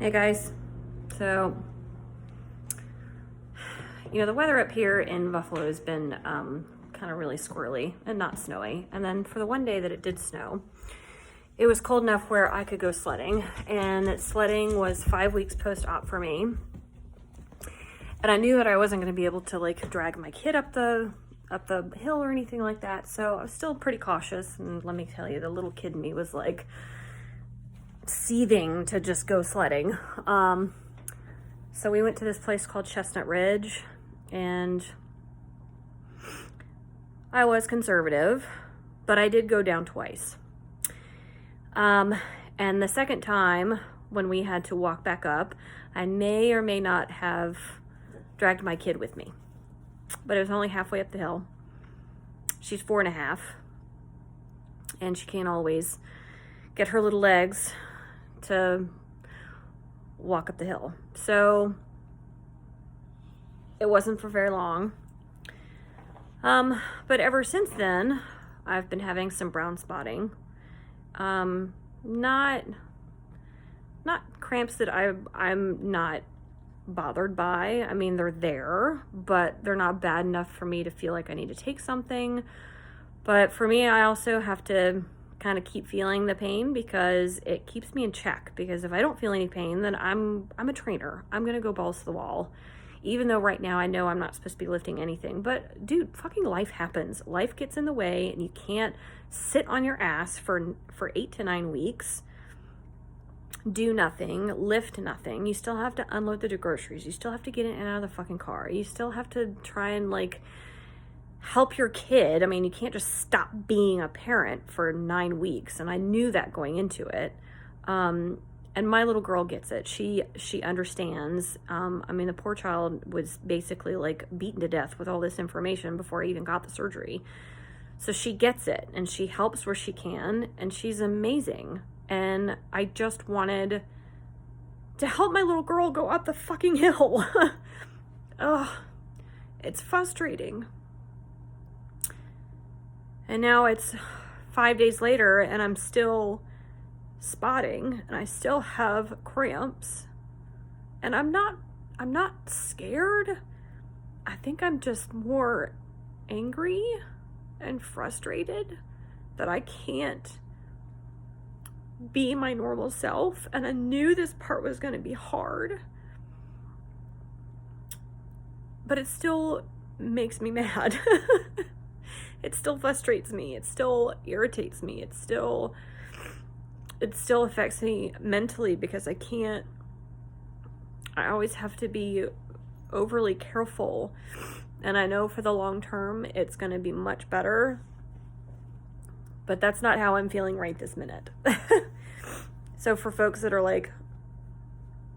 Hey guys, so the weather up here in Buffalo has been kind of really squirrely and not snowy. And then for the one day that it did snow, it was cold enough where I could go sledding, and sledding was 5 weeks post-op for me. And I knew that I wasn't going to be able to like drag my kid up the hill or anything like that, so I was still pretty cautious. And let me tell you, the little kid in me was like seething to just go sledding. So we went to this place called Chestnut Ridge, and I was conservative, but I did go down twice. And the second time when we had to walk back up, I may or may not have dragged my kid with me, but it was only halfway up the hill. She's 4.5, and she can't always get her little legs to walk up the hill. So it wasn't for very long. But ever since then, I've been having some brown spotting. Not cramps that I'm not bothered by. I mean, they're there, but they're not bad enough for me to feel like I need to take something. But for me, I also have to kind of keep feeling the pain because it keeps me in check. Because if I don't feel any pain, then I'm a trainer. I'm gonna go balls to the wall. Even though right now I know I'm not supposed to be lifting anything. But dude, fucking life happens. Life gets in the way, and you can't sit on your ass for 8 to 9 weeks, do nothing, lift nothing. You still have to unload the groceries. You still have to get in and out of the fucking car. You still have to try and like help your kid. I mean, you can't just stop being a parent for 9 weeks. And I knew that going into it. And my little girl gets it. She understands. I mean, the poor child was basically like beaten to death with all this information before I even got the surgery. So she gets it, and she helps where she can, and she's amazing. And I just wanted to help my little girl go up the fucking hill. Ugh, it's frustrating. And now it's 5 days later, and I'm still spotting, and I still have cramps. And I'm not scared. I think I'm just more angry and frustrated that I can't be my normal self. And I knew this part was going to be hard, but it still makes me mad. It still frustrates me. It still irritates me. It still affects me mentally because I always have to be overly careful. And I know for the long term, it's going to be much better, but that's not how I'm feeling right this minute. So for folks that are like,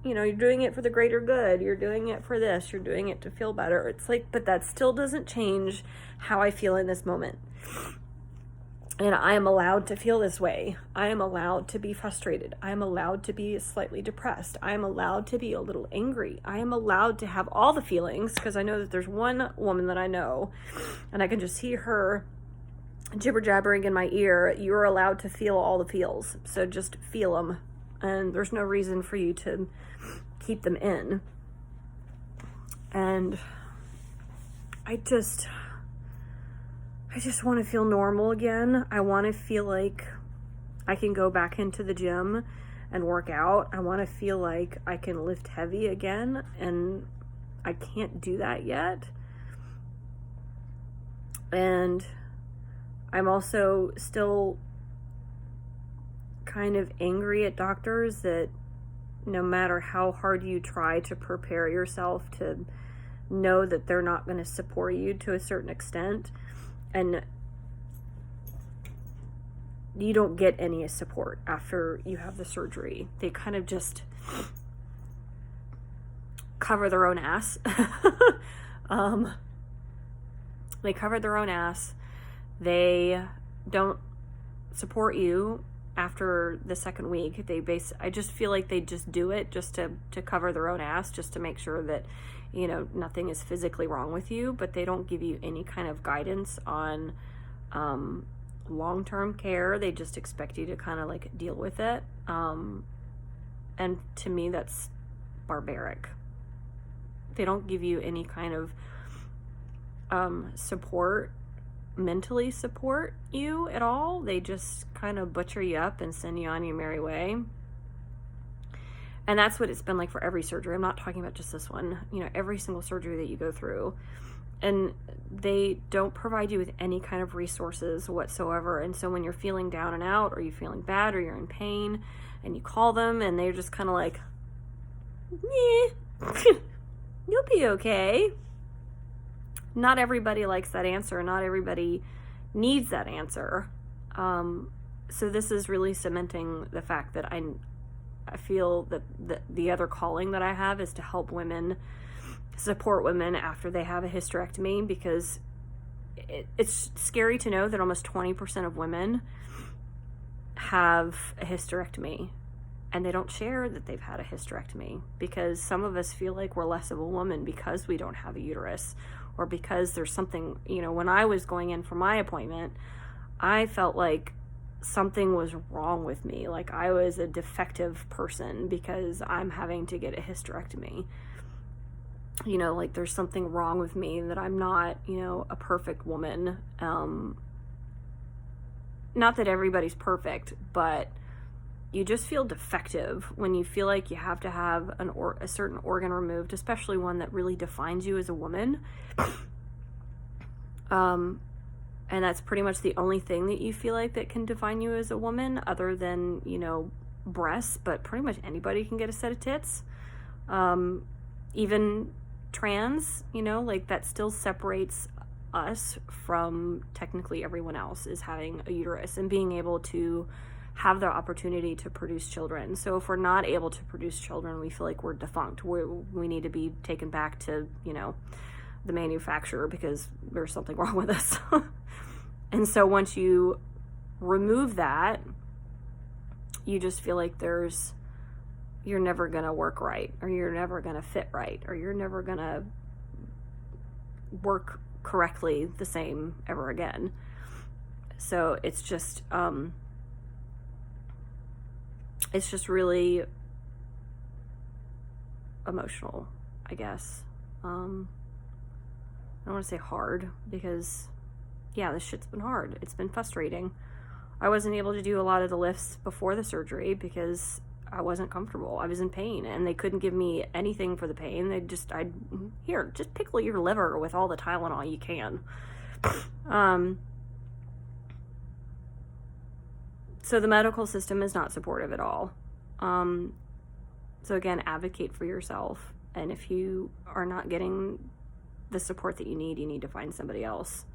you're doing it for the greater good, you're doing it for this, you're doing it to feel better. It's like, but that still doesn't change how I feel in this moment. And I am allowed to feel this way. I am allowed to be frustrated. I am allowed to be slightly depressed. I am allowed to be a little angry. I am allowed to have all the feelings, because I know that there's one woman that I know, and I can just see her jibber jabbering in my ear. You're allowed to feel all the feels. So just feel them. And there's no reason for you to keep them in. And I just want to feel normal again. I want to feel like I can go back into the gym and work out. I want to feel like I can lift heavy again, and I can't do that yet. And I'm also still kind of angry at doctors that no matter how hard you try to prepare yourself to know that they're not going to support you to a certain extent, and you don't get any support after you have the surgery. They kind of just cover their own ass. They cover their own ass. They don't support you after the second week. I just feel like they just do it just to cover their own ass, just to make sure that nothing is physically wrong with you, but they don't give you any kind of guidance on long-term care. They just expect you to kind of like deal with it. And to me, that's barbaric. They don't give you any kind of support, mentally support you at all. They just kind of butcher you up and send you on your merry way. And that's what it's been like for every surgery. I'm not talking about just this one. You know, every single surgery that you go through. And they don't provide you with any kind of resources whatsoever. And so when you're feeling down and out, or you're feeling bad, or you're in pain, and you call them, and they're just kind of like, yeah, you'll be okay. Not everybody likes that answer. Not everybody needs that answer. So this is really cementing the fact that I feel that the other calling that I have is to help women, support women after they have a hysterectomy, because it's scary to know that almost 20% of women have a hysterectomy, and they don't share that they've had a hysterectomy, because some of us feel like we're less of a woman because we don't have a uterus, or because there's something, you know, when I was going in for my appointment, I felt like something was wrong with me. Like I was a defective person because I'm having to get a hysterectomy. You know, like there's something wrong with me, that I'm not, you know, a perfect woman. Not that everybody's perfect, but you just feel defective when you feel like you have to have a certain organ removed, especially one that really defines you as a woman. And that's pretty much the only thing that you feel like that can define you as a woman, other than, you know, breasts. But pretty much anybody can get a set of tits. Even trans, you know, like that still separates us from technically everyone else, is having a uterus and being able to have the opportunity to produce children. So if we're not able to produce children, we feel like we're defunct. We need to be taken back to, you know, the manufacturer, because there's something wrong with us. And so once you remove that, you just feel like you're never going to work right, or you're never going to fit right, or you're never going to work correctly the same ever again. So it's just really emotional, I guess. I don't want to say hard, because yeah, this shit's been hard. It's been frustrating. I wasn't able to do a lot of the lifts before the surgery because I wasn't comfortable. I was in pain, and they couldn't give me anything for the pain. Just pickle your liver with all the Tylenol you can. So the medical system is not supportive at all. So again, advocate for yourself. And if you are not getting the support that you need to find somebody else.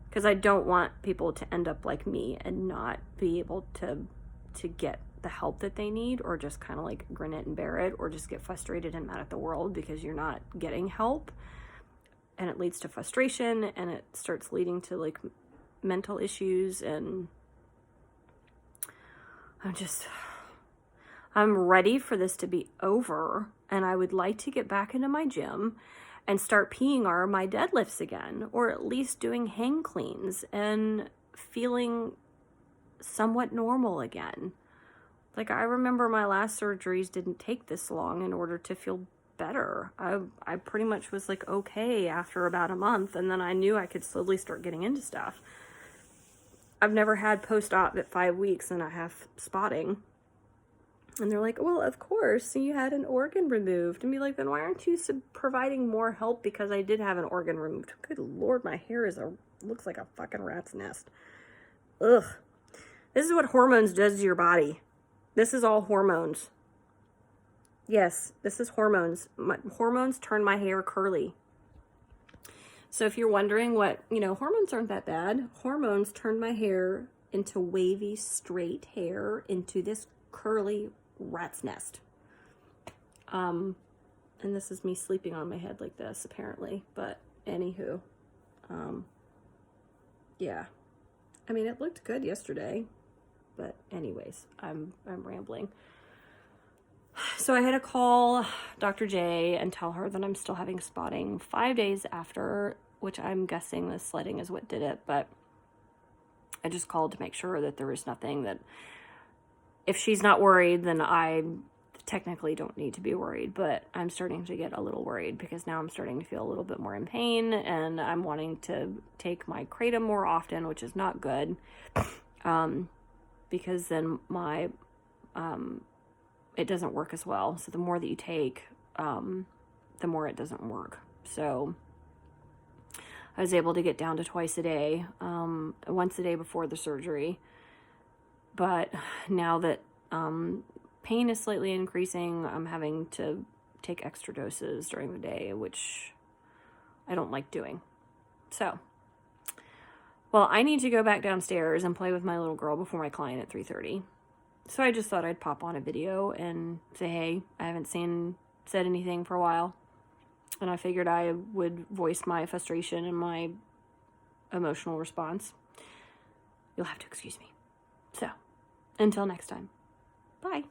Because I don't want people to end up like me and not be able to get the help that they need, or just kind of like grin it and bear it, or just get frustrated and mad at the world because you're not getting help. And it leads to frustration, and it starts leading to like mental issues. And I'm ready for this to be over, and I would like to get back into my gym and start peeing my deadlifts again, or at least doing hang cleans and feeling somewhat normal again. Like, I remember my last surgeries didn't take this long in order to feel better. I pretty much was like okay after about a month, and then I knew I could slowly start getting into stuff. I've never had post-op at 5 weeks and I have spotting. And they're like, well, of course, you had an organ removed. And be like, then why aren't you providing more help? Because I did have an organ removed. Good Lord, my hair looks like a fucking rat's nest. Ugh. This is what hormones does to your body. This is all hormones. Yes, this is hormones. Hormones turn my hair curly. So if you're wondering hormones aren't that bad. Hormones turn my hair into wavy, straight hair, into this curly rat's nest. And this is me sleeping on my head like this, apparently. But anywho, yeah. I mean, it looked good yesterday. But anyways, I'm rambling. So I had to call Dr. J and tell her that I'm still having spotting 5 days after, which I'm guessing the sledding is what did it. But I just called to make sure that there was nothing that, if she's not worried, then technically don't need to be worried, but I'm starting to get a little worried because now I'm starting to feel a little bit more in pain, and I'm wanting to take my kratom more often, which is not good, because then my, it doesn't work as well. So the more that you take, the more it doesn't work. So I was able to get down to twice a day, once a day before the surgery. But now that pain is slightly increasing, I'm having to take extra doses during the day, which I don't like doing. So, well, I need to go back downstairs and play with my little girl before my client at 3:30. So I just thought I'd pop on a video and say, hey, I haven't said anything for a while. And I figured I would voice my frustration and my emotional response. You'll have to excuse me. So, until next time. Bye.